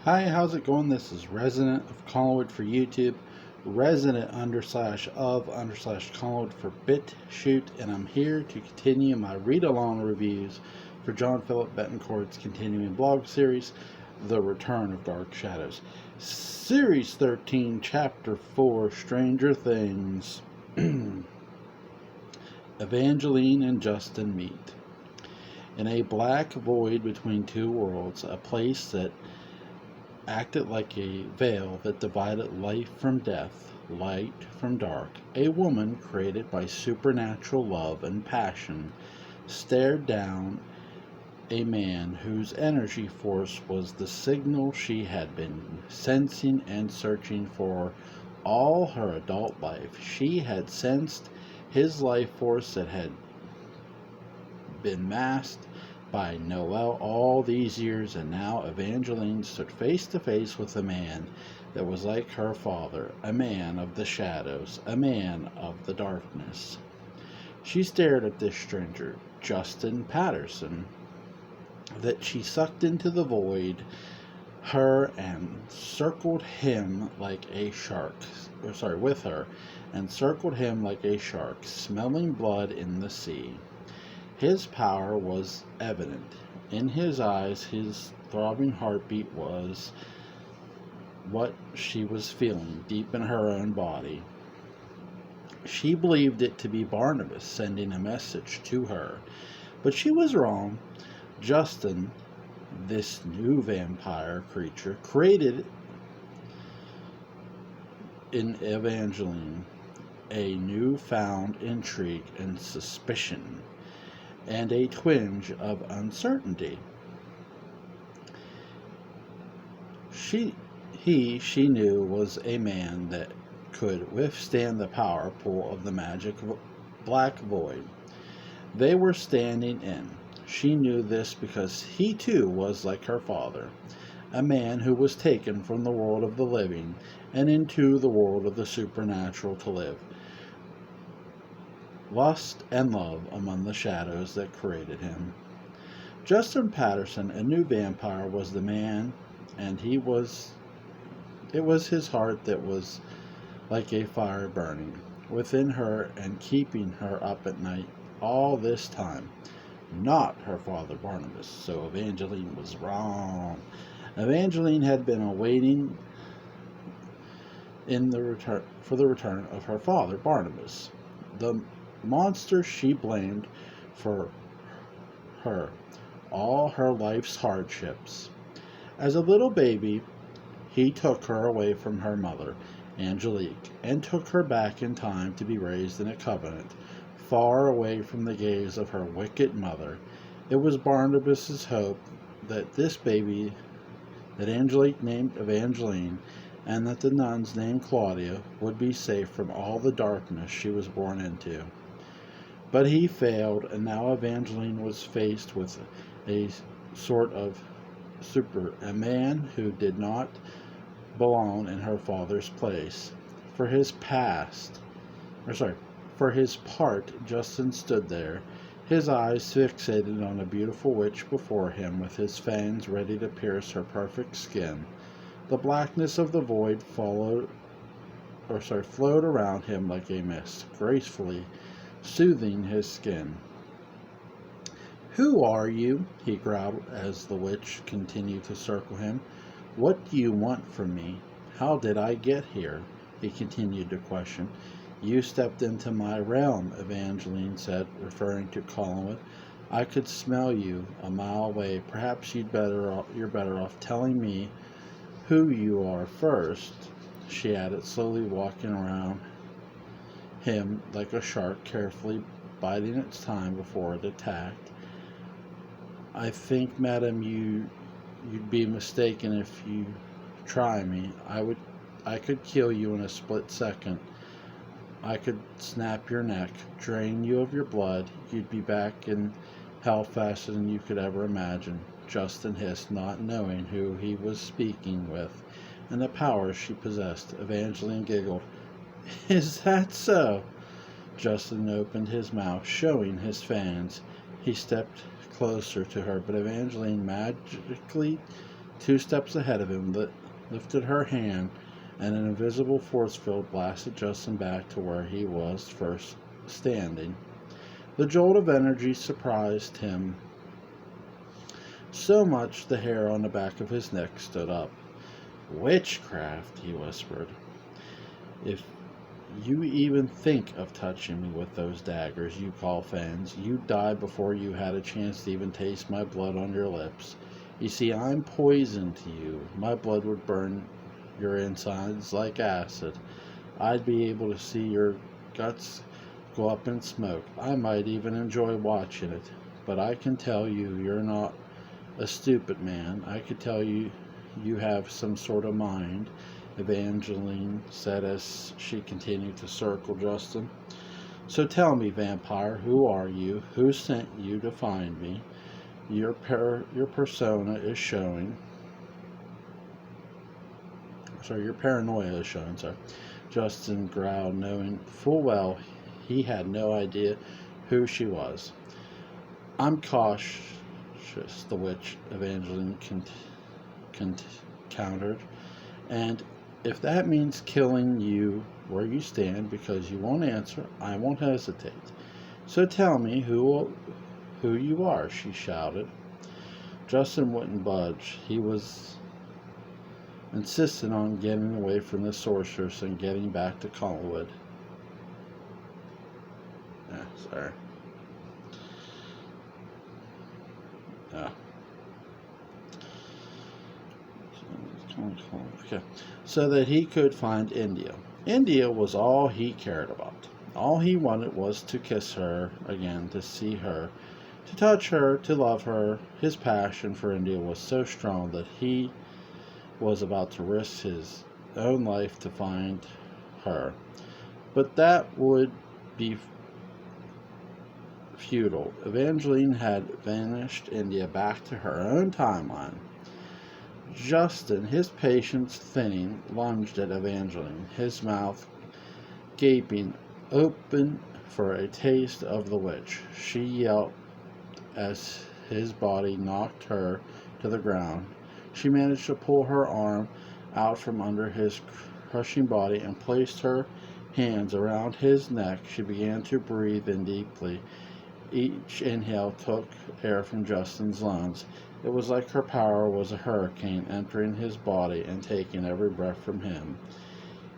Hi, how's it going? This is Resident of Collinwood for YouTube, Resident / of / Collinwood for BitChute, and I'm here to continue my read-along reviews for John Philip Betancourt's continuing blog series, The Return of Dark Shadows. Series 13, Chapter 4, Stranger Things. Evangeline and Justin meet. In a black void between two worlds, a place that acted like a veil that divided life from death, light from dark, a woman created by supernatural love and passion stared down a man whose energy force was the signal she had been sensing and searching for all her adult life. She had sensed his life force that had been masked by Noel all these years, and now Evangeline stood face to face with a man that was like her father, a man of the shadows, a man of the darkness. She stared at this stranger, Justin Patterson, that she sucked into the void, her and circled him like a shark, with her, and circled him like a shark, smelling blood in the sea. His power was evident. In his eyes, his throbbing heartbeat was what she was feeling deep in her own body. She believed it to be Barnabas sending a message to her, but she was wrong. Justin, this new vampire creature, created in Evangeline a newfound intrigue and suspicion, and a twinge of uncertainty. She knew was a man that could withstand the power pull of the magic black void they were standing in. She knew this because he too was like her father, a man who was taken from the world of the living and into the world of the supernatural to live lust and love among the shadows that created him. Justin Patterson, a new vampire, was the man, and it was his heart that was like a fire burning within her and keeping her up at night all this time. Not her father Barnabas, so Evangeline was wrong. Evangeline had been awaiting for the return of her father Barnabas, the monster she blamed for her all her life's hardships. As a little baby, he took her away from her mother, Angelique, and took her back in time to be raised in a covenant, far away from the gaze of her wicked mother. It was Barnabas's hope that this baby, that Angelique named Evangeline, and that the nuns named Claudia, would be safe from all the darkness she was born into. But he failed, and now Evangeline was faced with a sort of a man who did not belong in her father's place. For his part, Justin stood there, his eyes fixated on a beautiful witch before him, with his fangs ready to pierce her perfect skin. The blackness of the void flowed around him like a mist, gracefully soothing his skin. "Who are you?" he growled as the witch continued to circle him. "What do you want from me? How did I get here?" he continued to question. "You stepped into my realm," Evangeline said, referring to Collinwood. "I could smell you a mile away. Perhaps you're better off telling me who you are first," she added, slowly walking around him like a shark, carefully biding its time before it attacked. "I think, madam, you'd be mistaken if you try me. I could kill you in a split second. I could snap your neck, drain you of your blood. You'd be back in hell faster than you could ever imagine," Justin hissed, not knowing who he was speaking with and the power she possessed. Evangeline giggled. "Is that so?" Justin opened his mouth, showing his fangs. He stepped closer to her, but Evangeline magically 2 steps ahead of him, lifted her hand, and an invisible force field blasted Justin back to where he was first standing. The jolt of energy surprised him so much the hair on the back of his neck stood up. "Witchcraft," he whispered. "If you even think of touching me with those daggers you call fangs, you die before you had a chance to even taste my blood on your lips. You see, I'm poison to you. My blood would burn your insides like acid. I'd be able to see your guts go up in smoke. I might even enjoy watching it. But I can tell you, you're not a stupid man. I could tell you have some sort of mind," Evangeline said as she continued to circle Justin. "So tell me, vampire, who are you? Who sent you to find me? Your persona is showing. Your paranoia is showing, Justin growled, knowing full well he had no idea who she was. "I'm cautious," the witch, Evangeline countered, "and if that means killing you where you stand because you won't answer, I won't hesitate. So tell me who you are," she shouted. Justin wouldn't budge. He was insistent on getting away from the sorceress and getting back to Collinwood. Sorry. Okay. So that he could find India. India was all he cared about. All he wanted was to kiss her again, to see her, to touch her, to love her. His passion for India was so strong that he was about to risk his own life to find her. But that would be futile. Evangeline had vanished India back to her own timeline. Justin, his patience thinning, lunged at Evangeline, his mouth gaping open for a taste of the witch. She yelped as his body knocked her to the ground. She managed to pull her arm out from under his crushing body and placed her hands around his neck. She began to breathe in deeply. Each inhale took air from Justin's lungs. It was like her power was a hurricane entering his body and taking every breath from him.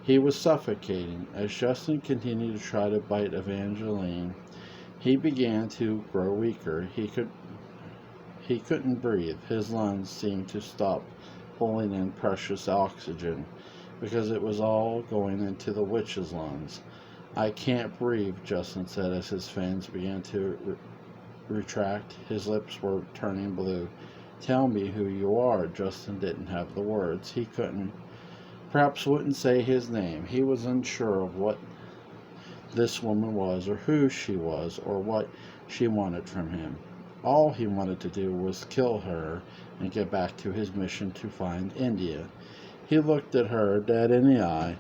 He was suffocating. As Justin continued to try to bite Evangeline, he began to grow weaker. He couldn't breathe. His lungs seemed to stop pulling in precious oxygen because it was all going into the witch's lungs. "I can't breathe," Justin said as his fangs began to retract. His lips were turning blue. "Tell me who you are." Justin didn't have the words. He perhaps wouldn't say his name. He was unsure of what this woman was, or who she was, or what she wanted from him. All he wanted to do was kill her and get back to his mission to find India. He looked at her dead in the eye.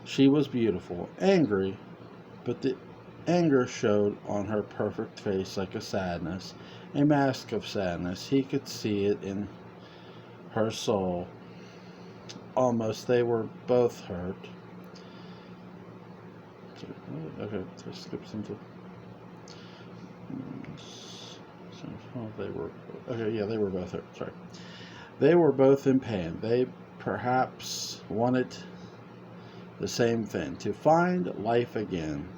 She was beautiful, angry, but the anger showed on her perfect face like a mask of sadness. He could see it in her soul. Almost they were both hurt. Okay, let's skip into. They were both hurt. Sorry. They were both in pain. They perhaps wanted the same thing, to find life again.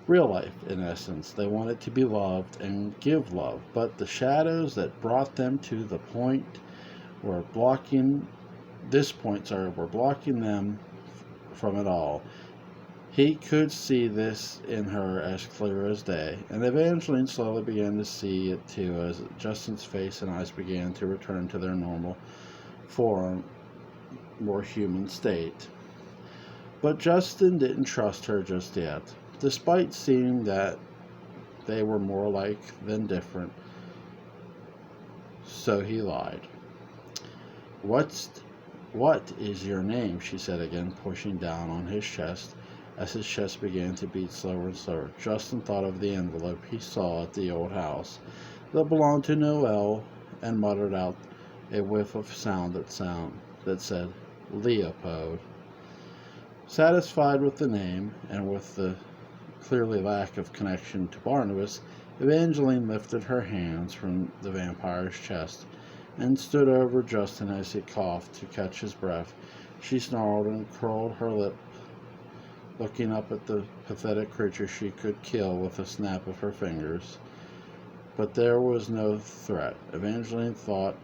Real life, in essence. They wanted to be loved and give love, but the shadows that brought them to the point were blocking them from it all. He could see this in her as clear as day, and Evangeline slowly began to see it too as Justin's face and eyes began to return to their normal form, more human state. But Justin didn't trust her just yet, despite seeing that they were more alike than different. So he lied. What is your name?" she said again, pushing down on his chest as his chest began to beat slower and slower. Justin thought of the envelope he saw at the old house that belonged to Noel and muttered out a whiff of sound that said, Leopold. Satisfied with the name, and with the clearly lack of connection to Barnabas, Evangeline lifted her hands from the vampire's chest and stood over Justin as he coughed to catch his breath. She snarled and curled her lip, looking up at the pathetic creature she could kill with a snap of her fingers. But there was no threat. Evangeline thought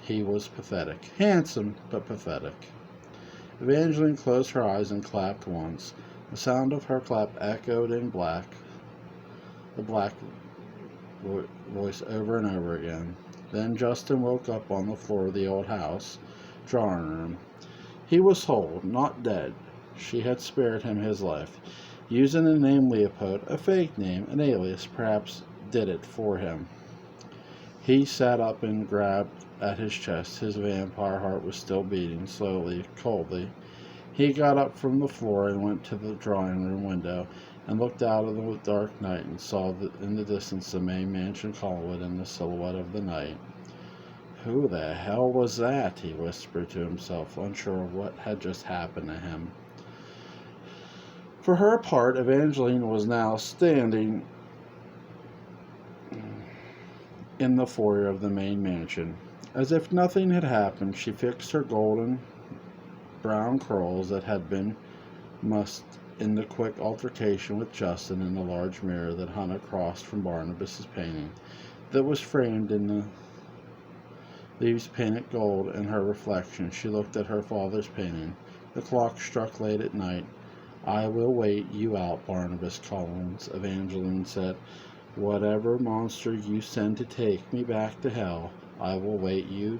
he was pathetic. Handsome, but pathetic. Evangeline closed her eyes and clapped once. The sound of her clap echoed in the black voice over and over again. Then Justin woke up on the floor of the old house, drawing room. He was whole, not dead. She had spared him his life. Using the name Leopold, a fake name, an alias, perhaps did it for him. He sat up and grabbed at his chest. His vampire heart was still beating, slowly, coldly. He got up from the floor and went to the drawing room window and looked out of the dark night and saw in the distance the main mansion Collinwood in the silhouette of the night. Who the hell was that? He whispered to himself, unsure of what had just happened to him. For her part, Evangeline was now standing in the foyer of the main mansion. As if nothing had happened, she fixed her golden brown curls that had been mussed in the quick altercation with Justin in the large mirror that hung across from Barnabas's painting, that was framed in the leaves painted gold. In her reflection, she looked at her father's painting. The clock struck late at night. I will wait you out, Barnabas Collins, Evangeline said. Whatever monster you send to take me back to hell, I will wait you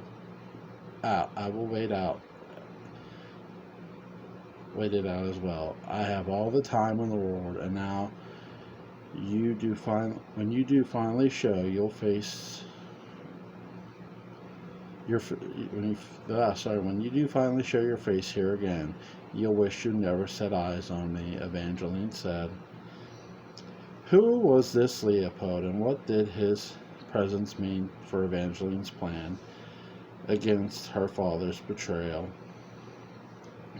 out. I will wait it out as well. I have all the time in the world, and now when you do finally show your face here again, you'll wish you never set eyes on me, Evangeline said. Who was this Leopold, and what did his presence mean for Evangeline's plan against her father's betrayal?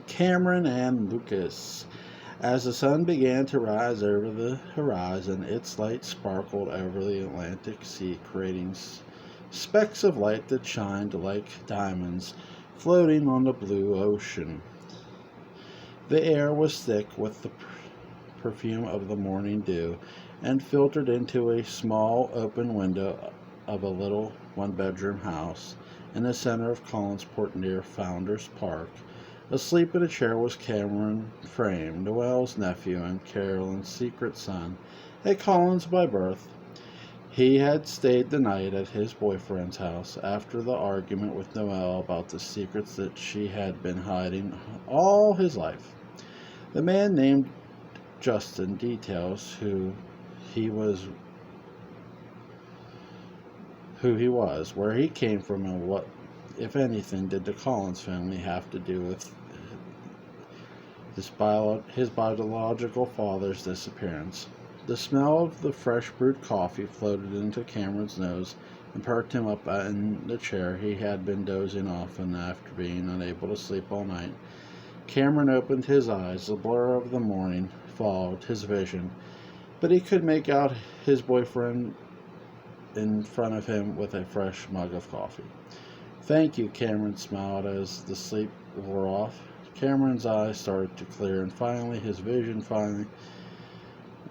Cameron and Lucas. As the sun began to rise over the horizon, its light sparkled over the Atlantic Sea, creating specks of light that shined like diamonds floating on the blue ocean. The air was thick with the perfume of the morning dew, and filtered into a small open window of a little one-bedroom house in the center of Collinsport near Founders Park. Asleep in a chair was Cameron Frame, Noel's nephew and Carolyn's secret son, a Collins by birth. He had stayed the night at his boyfriend's house after the argument with Noel about the secrets that she had been hiding all his life. The man named Justin details who he was, where he came from, and what, if anything, did the Collins family have to do with his biological father's disappearance. The smell of the fresh brewed coffee floated into Cameron's nose and perked him up in the chair he had been dozing off in after being unable to sleep all night. Cameron opened his eyes. The blur of the morning fogged his vision, but he could make out his boyfriend in front of him with a fresh mug of coffee. Thank you, Cameron smiled as the sleep wore off. Cameron's eyes started to clear, and finally his vision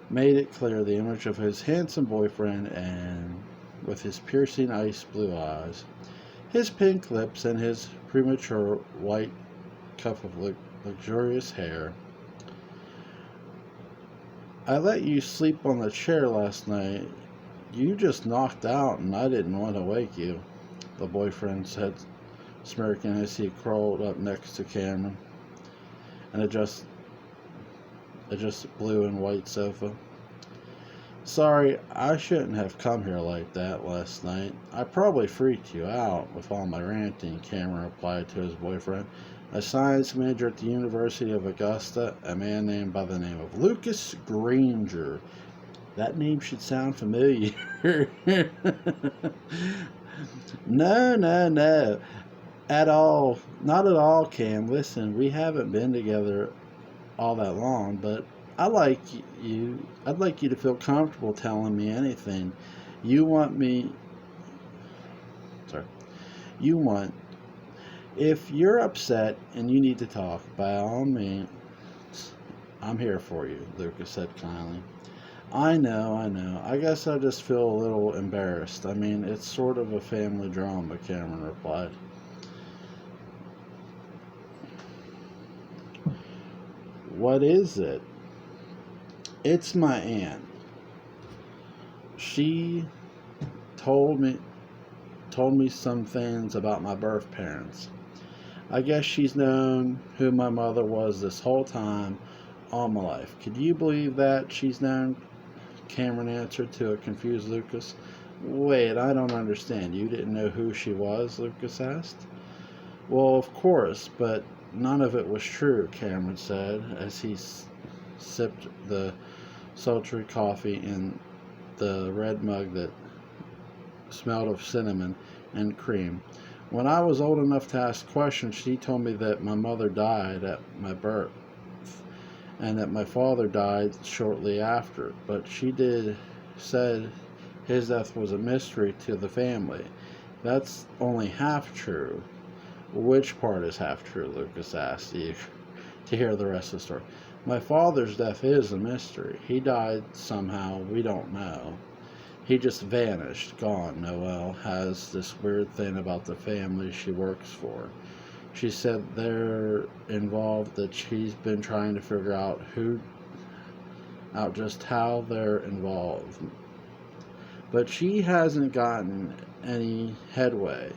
made it clear, the image of his handsome boyfriend, and with his piercing ice blue eyes, his pink lips, and his premature white cuff of luxurious hair. I let you sleep on the chair last night. You just knocked out, and I didn't want to wake you, the boyfriend said, smirking as he crawled up next to Cameron and adjusted blue and white sofa. Sorry, I shouldn't have come here like that last night. I probably freaked you out with all my ranting, Cameron replied to his boyfriend. A science major at the University of Augusta, a man named by the name of Lucas Granger. That name should sound familiar. No, no, no. At all. Not at all, Cam. Listen, we haven't been together all that long, but I like you. I'd like you to feel comfortable telling me anything. You want me. Sorry. You want. If you're upset and you need to talk, by all means, I'm here for you, Lucas said kindly. I know, I know. I guess I just feel a little embarrassed. I mean, it's sort of a family drama, Cameron replied. What is it? It's my aunt. She told me told me some things about my birth parents. I guess she's known who my mother was this whole time, all my life. Could you believe that she's known? Cameron answered to a confused Lucas. Wait, I don't understand. You didn't know who she was? Lucas asked. Well, of course, but none of it was true, Cameron said as he sipped the sultry coffee in the red mug that smelled of cinnamon and cream. When I was old enough to ask questions, she told me that my mother died at my birth and that my father died shortly after. But she did said his death was a mystery to the family. That's only half true. Which part is half true? Lucas asked, eager to hear the rest of the story. My father's death is a mystery. He died somehow, we don't know. He just vanished, gone. Noelle has this weird thing about the family she works for. She said they're involved, that she's been trying to figure out just how they're involved. But she hasn't gotten any headway.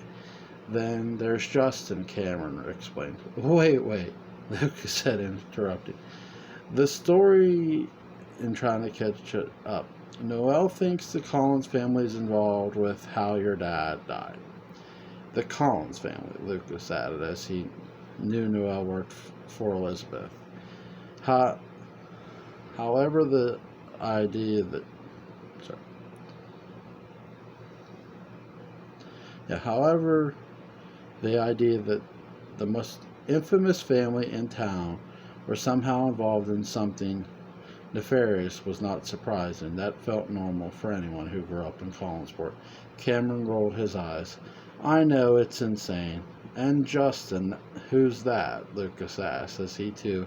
Then there's Justin, Cameron explained. Wait, Lucas said, interrupting. The story in trying to catch it up. Noelle thinks the Collins family is involved with how your dad died. The Collins family, Lucas added as he knew Noelle worked for Elizabeth. How, however, the idea that sorry, yeah, however, the idea that the most infamous family in town were somehow involved in something nefarious was not surprising. That felt normal for anyone who grew up in Collinsport. Cameron rolled his eyes. I know it's insane. And Justin, who's that? Lucas asked as he too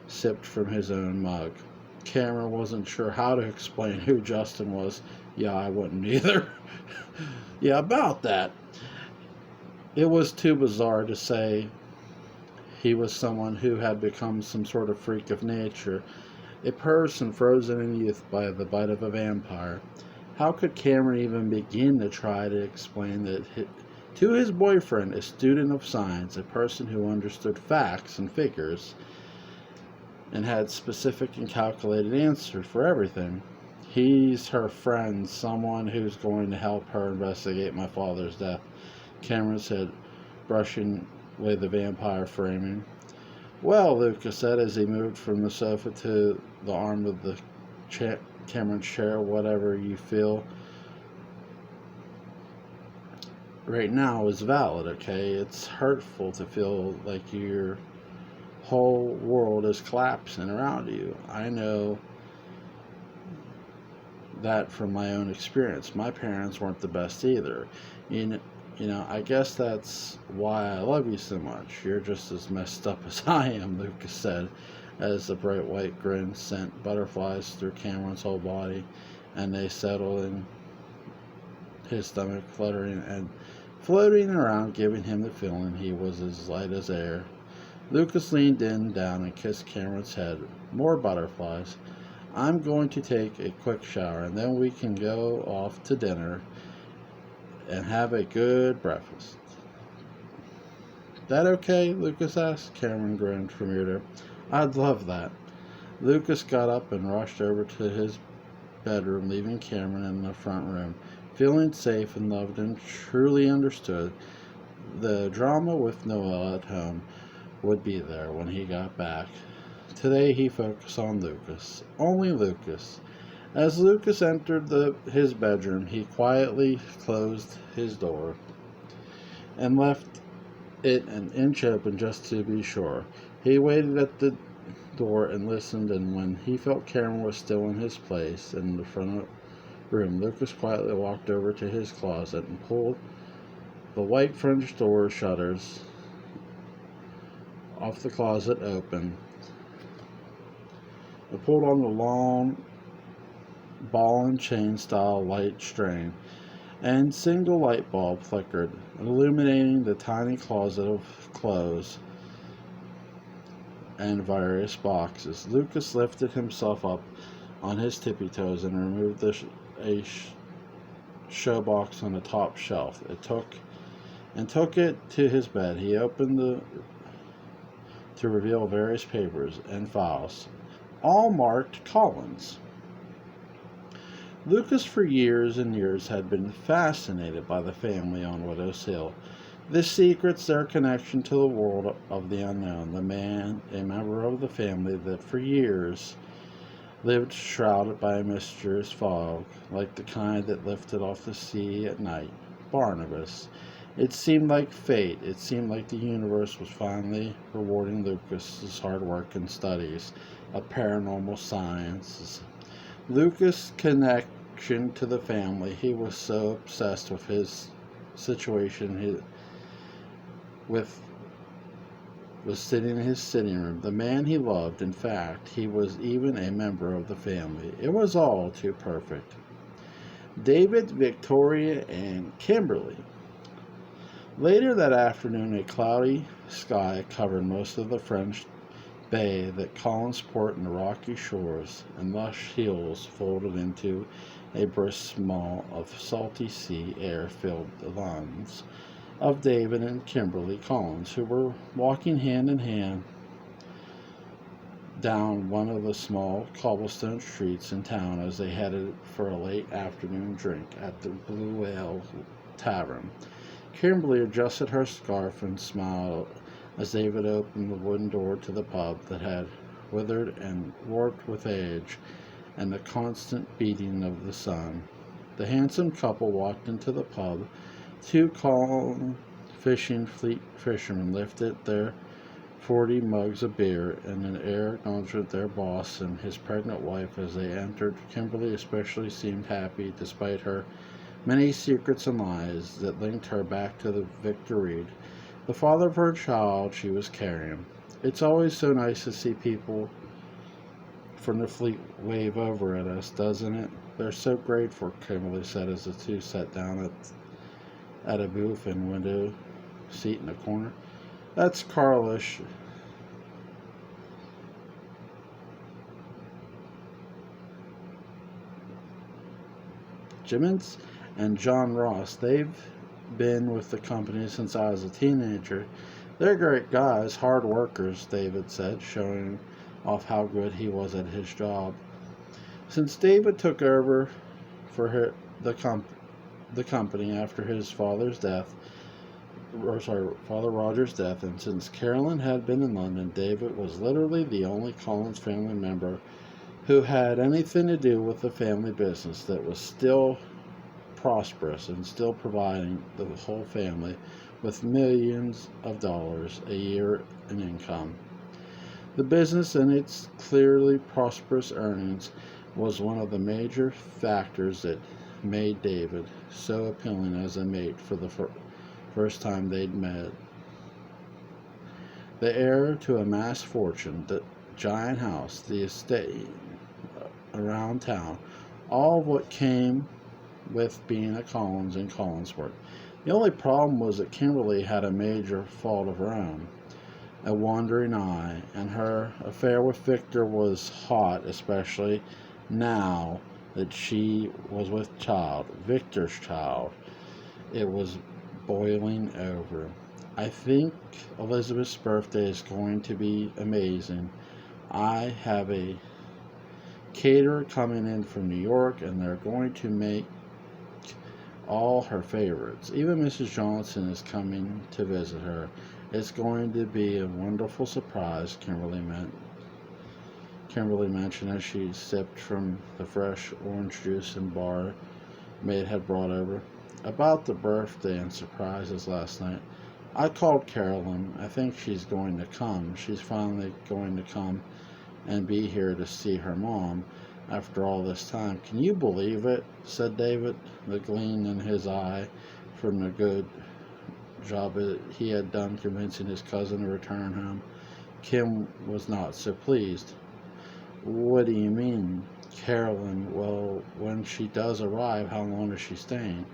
sipped from his own mug. Cameron wasn't sure how to explain who Justin was. Yeah, I wouldn't either. Yeah, about that. It was too bizarre to say he was someone who had become some sort of freak of nature, a person frozen in youth by the bite of a vampire. How could Cameron even begin to try to explain that to his boyfriend, a student of science, a person who understood facts and figures and had specific and calculated answers for everything? He's her friend, someone who's going to help her investigate my father's death, Cameron said, brushing away the vampire framing. Well, Lucas said as he moved from the sofa to the arm of the Cameron's chair, whatever you feel right now is valid, okay? It's hurtful to feel like your whole world is collapsing around you. I know that from my own experience. My parents weren't the best either. You know, I guess that's why I love you so much. You're just as messed up as I am, Lucas said, as the bright white grin sent butterflies through Cameron's whole body, and they settled in his stomach, fluttering and floating around, giving him the feeling he was as light as air. Lucas leaned down and kissed Cameron's head. More butterflies. I'm going to take a quick shower, and then we can go off to dinner and have a good breakfast. That okay? Lucas asked. Cameron grinned from ear to ear. I'd love that. Lucas got up and rushed over to his bedroom, leaving Cameron in the front room. Feeling safe and loved and truly understood, the drama with Noelle at home would be there when he got back. Today he focused on Lucas. Only Lucas. As Lucas entered his bedroom, he quietly closed his door and left it an inch open just to be sure. He waited at the door and listened, and when he felt Cameron was still in his place in the front of the room, Lucas quietly walked over to his closet and pulled the white French door shutters off the closet open. It pulled on the long ball and chain style light strain, and single light bulb flickered, illuminating the tiny closet of clothes and various boxes. Lucas lifted himself up on his tippy toes and removed a show box on the top shelf. Took it to his bed. He opened to reveal various papers and files, all marked Collins. Lucas for years and years had been fascinated by the family on Widow's Hill. The secrets, their connection to the world of the unknown, the man, a member of the family that for years lived shrouded by a mysterious fog, like the kind that lifted off the sea at night. Barnabas. It seemed like fate. It seemed like the universe was finally rewarding Lucas's hard work and studies of paranormal sciences. Lucas' connection to the family. He was so obsessed with his situation. Was sitting in his sitting room. The man he loved, in fact, he was even a member of the family. It was all too perfect. David, Victoria, and Kimberly. Later that afternoon, a cloudy sky covered most of the French bay that Collinsport and the rocky shores and lush hills folded into a brisk small of salty sea air filled the lungs of David and Kimberly Collins, who were walking hand in hand down one of the small cobblestone streets in town as they headed for a late afternoon drink at the Blue Whale Tavern. Kimberly adjusted her scarf and smiled as David opened the wooden door to the pub that had withered and warped with age and the constant beating of the sun. The handsome couple walked into the pub. Two calm fishing fleet fishermen lifted their 40 mugs of beer in an air acknowledgement their boss and his pregnant wife as they entered. Kimberly especially seemed happy despite her many secrets and lies that linked her back to the Victor Reed, the father of her child she was carrying. It's always so nice to see people from the fleet wave over at us, doesn't it? They're so grateful, Kimberly said as the two sat down at a booth and window seat in the corner. That's Carlish. Jimmins and John Ross. They've been with the company since I was a teenager. They're great guys, hard workers, David said, showing off how good he was at his job. Since David took over for the company after his Father Roger's death, and since Carolyn had been in London, David was literally the only Collins family member who had anything to do with the family business that was still prosperous and still providing the whole family with millions of dollars a year in income. The business and its clearly prosperous earnings was one of the major factors that made David so appealing as a mate for the first time they'd met. The heir to a mass fortune, the giant house, the estate around town, all of what came with being a Collins in Collinsport. The only problem was that Kimberly had a major fault of her own, a wandering eye, and her affair with Victor was hot, especially now that she was with Victor's child. It was boiling over. I think Elizabeth's birthday is going to be amazing. I have a caterer coming in from New York, and they're going to make all her favorites. Even Mrs. Johnson is coming to visit her. It's going to be a wonderful surprise, Kimberly mentioned as she sipped from the fresh orange juice and bar maid had brought over. About the birthday and surprises last night. I called Carolyn. I think she's going to come. She's finally going to come and be here to see her mom after all this time. Can you believe it? Said David, the gleam in his eye from the good job he had done convincing his cousin to return home. Kim was not so pleased. What do you mean? Carolyn, well, when she does arrive, how long is she staying?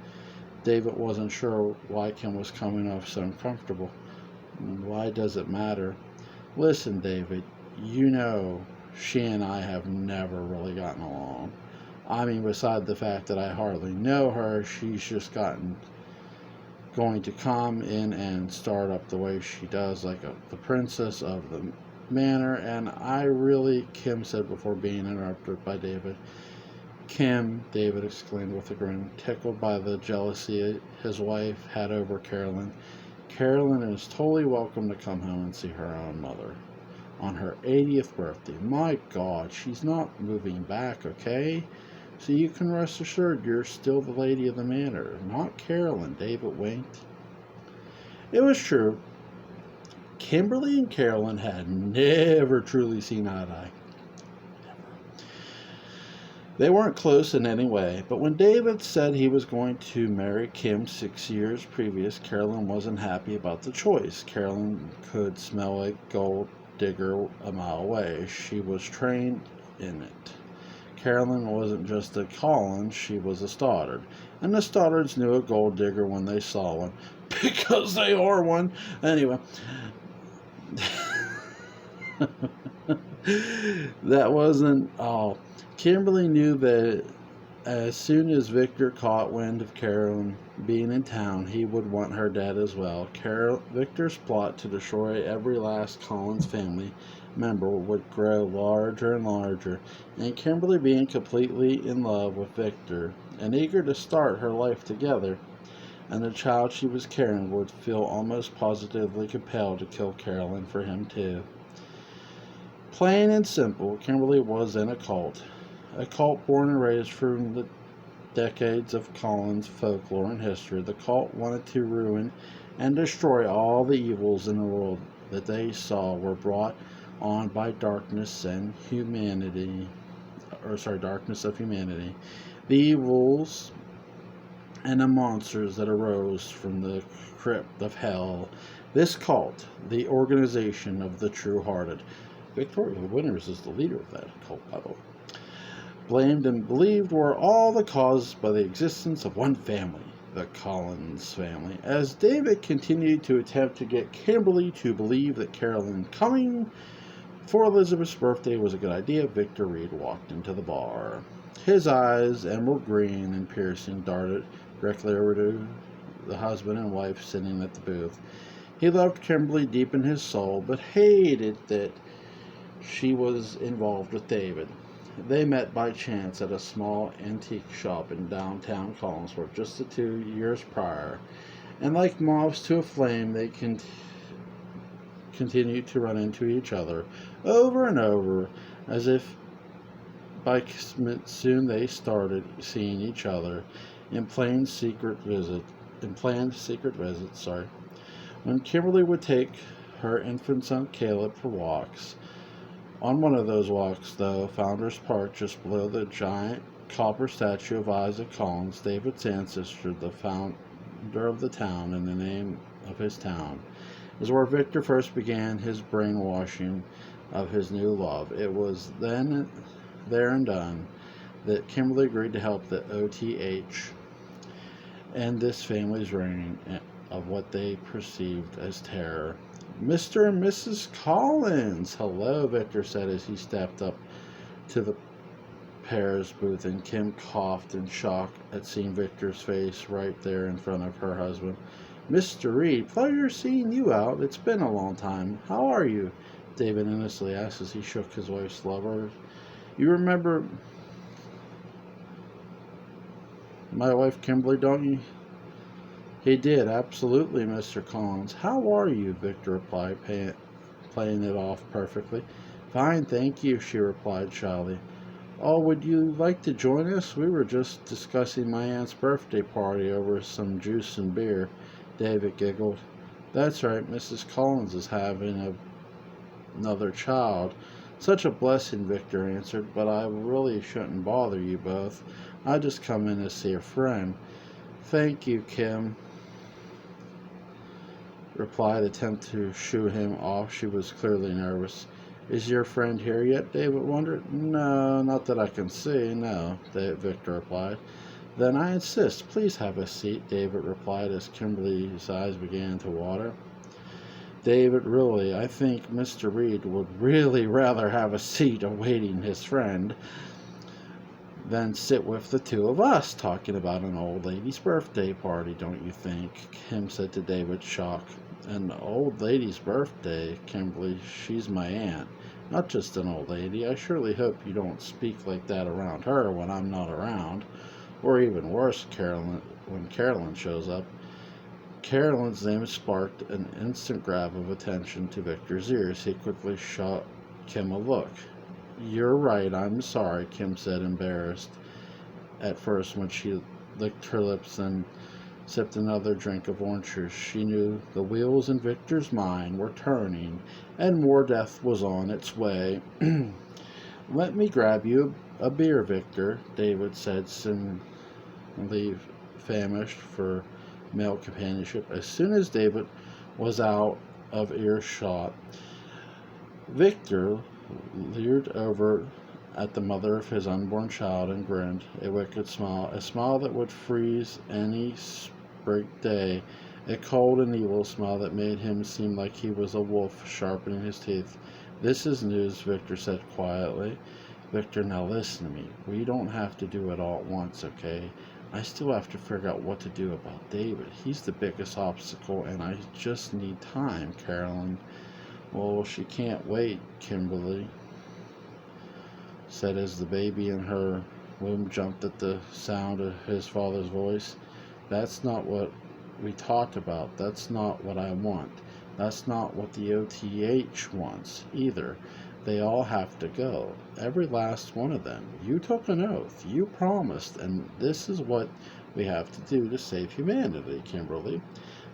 David wasn't sure why Kim was coming off so uncomfortable. Why does it matter? Listen, David, you know she and I have never really gotten along. I mean, beside the fact that I hardly know her, she's just going to come in and start up the way she does, like the princess of the manor, and I really, Kim said before being interrupted by David. Kim, David exclaimed with a grin, tickled by the jealousy his wife had over Carolyn. Carolyn is totally welcome to come home and see her own mother on her 80th birthday. My God, she's not moving back, okay? So you can rest assured you're still the lady of the manor, not Carolyn, David winked. It was true. Kimberly and Carolyn had never truly seen eye to eye. They weren't close in any way, but when David said he was going to marry Kim 6 years previous, Carolyn wasn't happy about the choice. Carolyn could smell a gold digger a mile away. She was trained in it. Carolyn wasn't just a Collins, she was a Stoddard. And the Stoddards knew a gold digger when they saw one. Because they are one. Anyway. That wasn't all. Kimberly knew that as soon as Victor caught wind of Carolyn being in town, he would want her dead as well. Victor's plot to destroy every last Collins family member would grow larger and larger, and Kimberly, being completely in love with Victor and eager to start her life together, and the child she was carrying, would feel almost positively compelled to kill Carolyn for him too. Plain and simple, Kimberly was in a cult born and raised from the decades of Collins folklore and history. The cult wanted to ruin and destroy all the evils in the world that they saw were brought on by darkness of humanity. The evils and the monsters that arose from the crypt of hell. This cult, the organization of the true-hearted. Victoria Winters is the leader of that cult, by the way. Blamed and believed were all the caused by the existence of one family, the Collins family. As David continued to attempt to get Kimberly to believe that Carolyn coming for Elizabeth's birthday was a good idea, Victor Reed walked into the bar. His eyes, emerald green and piercing, darted directly over to the husband and wife sitting at the booth. He loved Kimberly deep in his soul, but hated that she was involved with David. They met by chance at a small antique shop in downtown Collinsworth just the 2 years prior, and like moths to a flame, they continued to run into each other over and over, as if by soon they started seeing each other in planned secret visits. When Kimberly would take her infant son Caleb for walks. On one of those walks, though, Founders Park, just below the giant copper statue of Isaac Collins, David's ancestor, the founder of the town and the name of his town, is where Victor first began his brainwashing of his new love. It was then, there and done, that Kimberly agreed to help the OTH end this family's reign of what they perceived as terror. Mr. and Mrs. Collins! Hello, Victor said as he stepped up to the pair's booth, and Kim coughed in shock at seeing Victor's face right there in front of her husband. Mr. Reed, pleasure seeing you out. It's been a long time. How are you? David innocently asked as he shook his wife's lover. You remember my wife Kimberly, don't you? He did, absolutely, Mr. Collins. How are you? Victor replied, playing it off perfectly. Fine, thank you, she replied shyly. Oh, would you like to join us? We were just discussing my aunt's birthday party over some juice and beer. David giggled. That's right, Mrs. Collins is having another child. Such a blessing, Victor answered, but I really shouldn't bother you both. I just come in to see a friend. Thank you, Kim replied, attempt to shoo him off. She was clearly nervous. Is your friend here yet? David wondered. No, not that I can see, no, Victor replied. Then I insist. Please have a seat, David replied as Kimberly's eyes began to water. David, really, I think Mr. Reed would really rather have a seat awaiting his friend than sit with the two of us talking about an old lady's birthday party, don't you think? Kim said to David, shocked. An old lady's birthday, Kimberly, she's my aunt. Not just an old lady. I surely hope you don't speak like that around her when I'm not around. Or even worse, when Carolyn shows up. Carolyn's name sparked an instant grab of attention to Victor's ears. He quickly shot Kim a look. You're right, I'm sorry, Kim said, embarrassed at first when she licked her lips and sipped another drink of orange juice. She knew the wheels in Victor's mind were turning and more death was on its way. Let me grab you a beer, Victor, David said, seemingly famished for male companionship. As soon as David was out of earshot, Victor leered over at the mother of his unborn child and grinned, a wicked smile, a smile that would freeze any spring day, a cold and evil smile that made him seem like he was a wolf sharpening his teeth. This is news, Victor said quietly. Victor, now listen to me. We don't have to do it all at once, okay? I still have to figure out what to do about David. He's the biggest obstacle, and I just need time, Carolyn. Well, she can't wait, Kimberly said as the baby in her womb jumped at the sound of his father's voice. That's not what we talked about. That's not what I want. That's not what the OTH wants either. They all have to go. Every last one of them. You took an oath. You promised. And this is what we have to do to save humanity, Kimberly.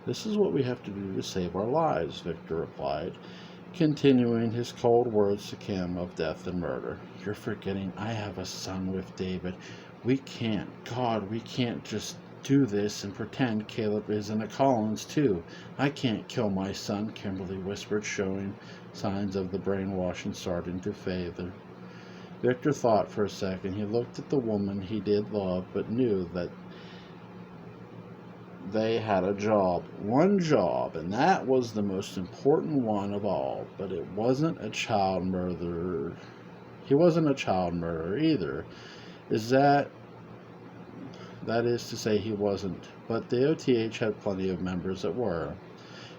This is what we have to do to save our lives, Victor replied, continuing his cold words to Kim of death and murder. You're forgetting I have a son with David. We can't just do this and pretend Caleb isn't a Collins too. I can't kill my son, Kimberly whispered, showing signs of the brainwashing starting to fade. Victor thought for a second. He looked at the woman he did love, but knew that they had a job, one job, and that was the most important one of all. But it wasn't a child murderer. He wasn't a child murderer either. That is to say, he wasn't. But the OTH had plenty of members that were.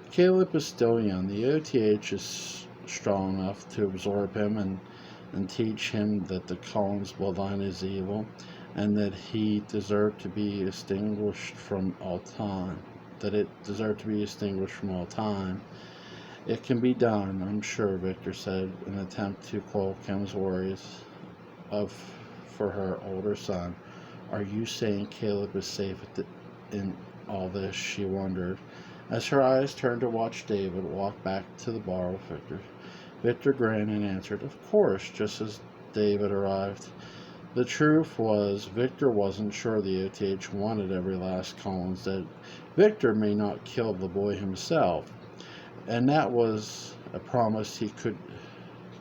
Caleb is still young. The OTH is strong enough to absorb him and teach him that the Collins bloodline is evil, and that he deserved to be extinguished from all time. It can be done, I'm sure, Victor said, in an attempt to quell Kim's worries for her older son. Are you saying Caleb is safe in all this? She wondered, as her eyes turned to watch David walk back to the bar with Victor. Victor grinned and answered, of course, just as David arrived. The truth was, Victor wasn't sure the OTH wanted every last Collins dead. Victor may not kill the boy himself, and that was a promise he could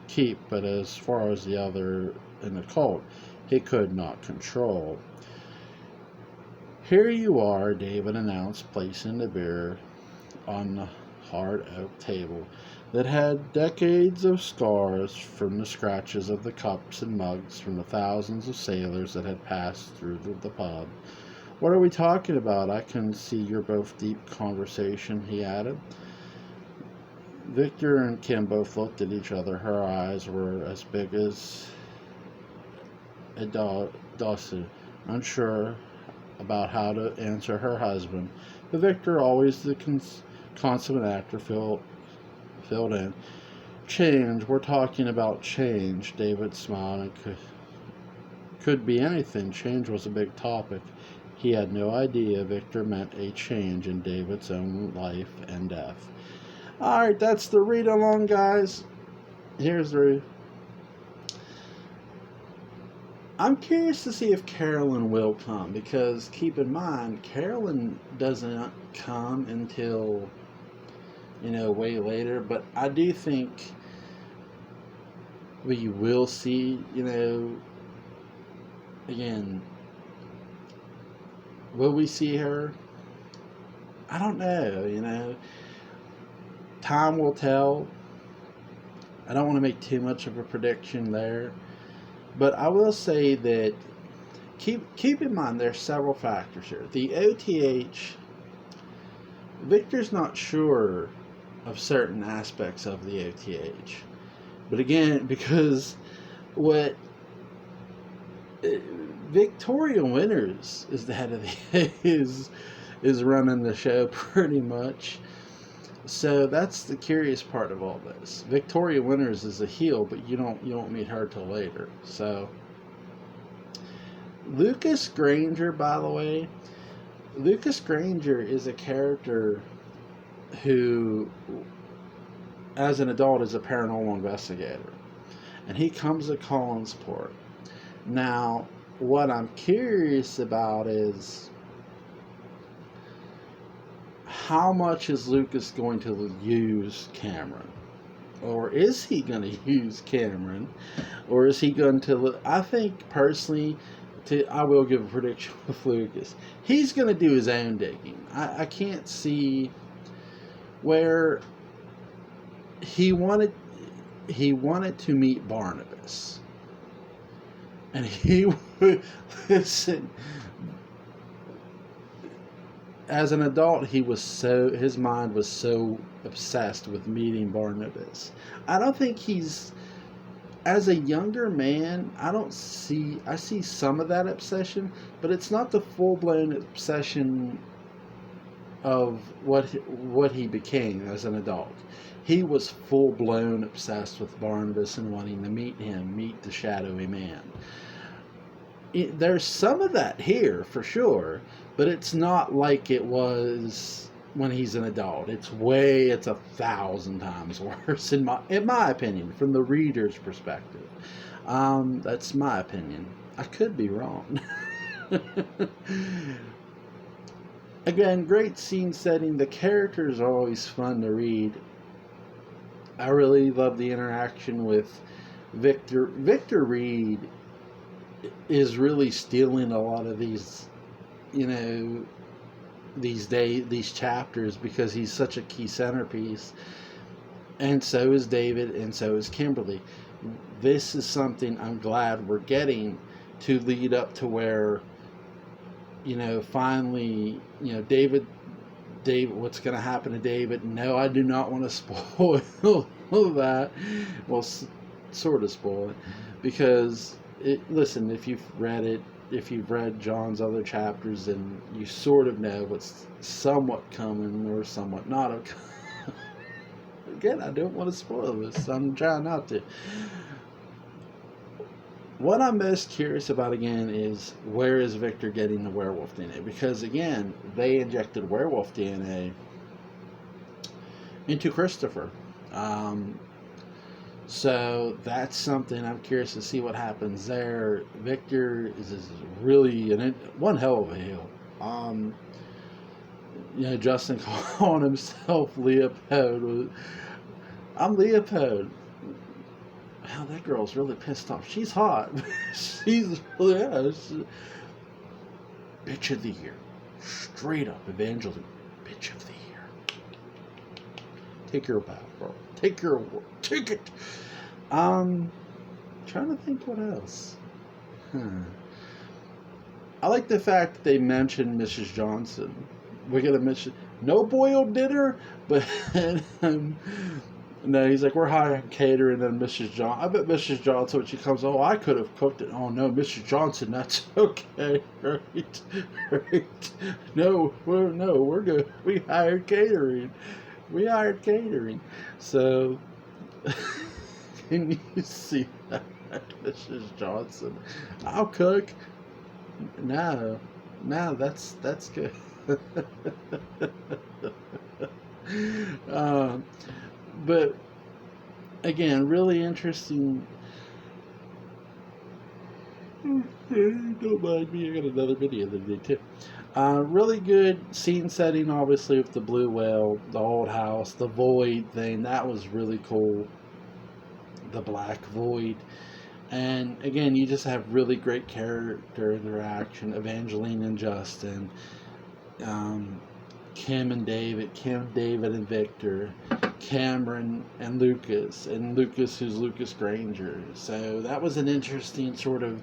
keep, but as far as the other in the cult, he could not control. Here you are, David announced, placing the beer on the hard oak table that had decades of scars from the scratches of the cups and mugs from the thousands of sailors that had passed through the pub. What are we talking about? I can see you're both deep conversation, he added. Victor and Kim both looked at each other. Her eyes were as big as a dawson, unsure about how to answer her husband. But Victor, always the consummate actor, filled in. change. We're talking about change. David smiled. It could be anything. Change was a big topic. He had no idea Victor meant a change in David's own life and death. Alright, that's the read along, guys. Here's the. I'm curious to see if Carolyn will come, because keep in mind, Carolyn doesn't come until, way later. But I do think we will see, again, will we see her? I don't know, time will tell. I don't want to make too much of a prediction there. But I will say that keep in mind there's several factors here. The OTH, Victor's not sure of certain aspects of the OTH. But again, because what Victoria Winters is the head of the is running the show pretty much. So that's the curious part of all this. Victoria Winters is a heel, but you don't meet her till later. So Lucas Granger, by the way, Lucas Granger is a character who, as an adult, is a paranormal investigator, and he comes to Collinsport. Now, what I'm curious about is, how much is Lucas going to use Cameron? Or is he going to use Cameron? Or is he going to... I think, personally, I will give a prediction with Lucas. He's going to do his own digging. I can't see where he wanted to meet Barnabas. And he would... Listen... As an adult, his mind was so obsessed with meeting Barnabas. I don't think as a younger man, I see some of that obsession, but it's not the full-blown obsession of what he became as an adult. He was full-blown obsessed with Barnabas and wanting to meet the shadowy man. There's some of that here, for sure, but it's not like it was when he's an adult. It's 1,000 times worse, in my opinion, from the reader's perspective. That's my opinion. I could be wrong. Again, great scene setting. The characters are always fun to read. I really love the interaction with Victor. Victor Reed is really stealing a lot of these, these chapters, because he's such a key centerpiece. And so is David, and so is Kimberly. This is something I'm glad we're getting to lead up to where, finally, David, what's going to happen to David? No, I do not want to spoil that. Well, sort of spoil it, because listen, if you've read John's other chapters, then you sort of know what's somewhat coming or somewhat not. Again, I don't want to spoil this. I'm trying not to. What I'm most curious about, again, is where is Victor getting the werewolf DNA? Because, again, they injected werewolf DNA into Christopher. So that's something I'm curious to see what happens there. Victor is really one hell of a heel. Justin calling himself Leopold. I'm Leopold. Wow, that girl's really pissed off. She's hot. She's really, bitch of the year. Straight up, Evangeline. Bitch of the year. Take your bow, bro. Take it. Trying to think what else. I like the fact that they mentioned Mrs. Johnson. We're gonna mention no boiled dinner, but no, he's like, we're hiring catering and Mrs. Johnson. I bet Mrs. Johnson, when she comes, I could have cooked it. Oh no, Mrs. Johnson, that's okay, right? No, we're good. We hired catering. So Can you see that? Mrs. Johnson. I'll cook. No, no, that's good. um, but again, really interesting. Don't mind me, I got another video the other day too. Really good scene setting, obviously, with the blue whale, the old house, the void thing. That was really cool. The black void. And again, you just have really great character interaction. Evangeline and Justin. Kim, David and Victor. Cameron and Lucas who's Lucas Granger. So that was an interesting sort of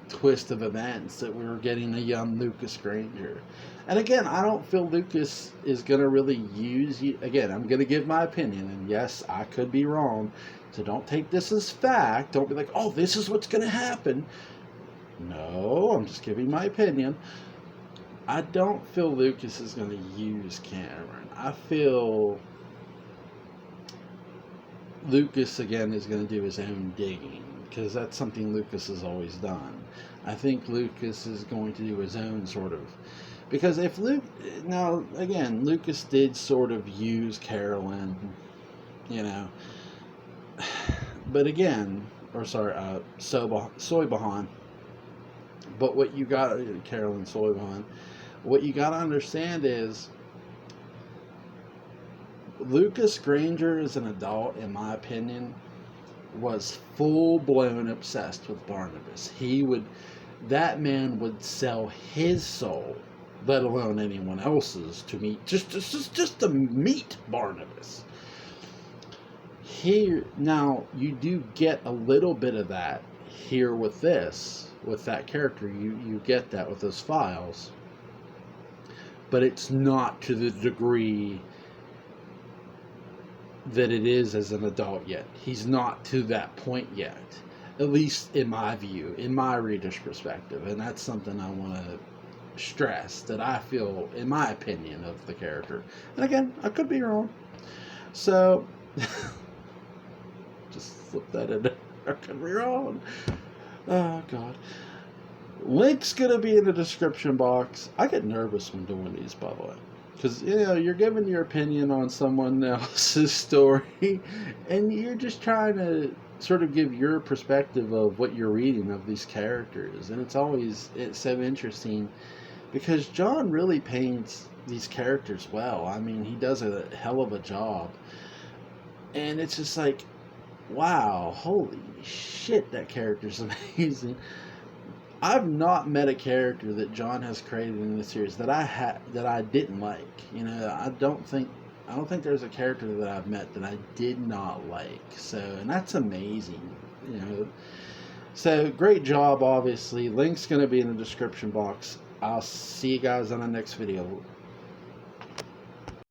twist of events, that we were getting a young Lucas Granger. And again, I don't feel Lucas is going to really use you. Again, I'm going to give my opinion, and yes, I could be wrong. So don't take this as fact. Don't be like, oh, this is what's going to happen. No, I'm just giving my opinion. I don't feel Lucas is going to use Cameron. I feel Lucas, again, is going to do his own digging, because that's something Lucas has always done. I think Lucas is going to do his own sort of, because if now again, Lucas did sort of use Carolyn, but again, or sorry, Soybahan. But what you got, Carolyn Soybahan, what you got to understand is, Lucas Granger as an adult, in my opinion, was full-blown obsessed with Barnabas. That man would sell his soul, let alone anyone else's, to meet, just to meet Barnabas. Here, now, you do get a little bit of that here with that character. You get that with those files. But it's not to the degree that it is as an adult yet. He's not to that point yet, at least in my view, in my reader's perspective. And that's something I want to stress, that I feel, in my opinion, of the character. And again, I could be wrong. So, just slip that in there. I could be wrong. Oh, God. Link's going to be in the description box. I get nervous when doing these, by the way. Because, you're giving your opinion on someone else's story, and you're just trying to sort of give your perspective of what you're reading of these characters. And it's so interesting, because John really paints these characters well. I mean, he does a hell of a job. And it's just like, wow, holy shit, that character's amazing. I've not met a character that John has created in the series that I didn't like. I don't think there's a character that I've met that I did not like. So, and that's amazing. So great job. Obviously, link's going to be in the description box. I'll see you guys on the next video.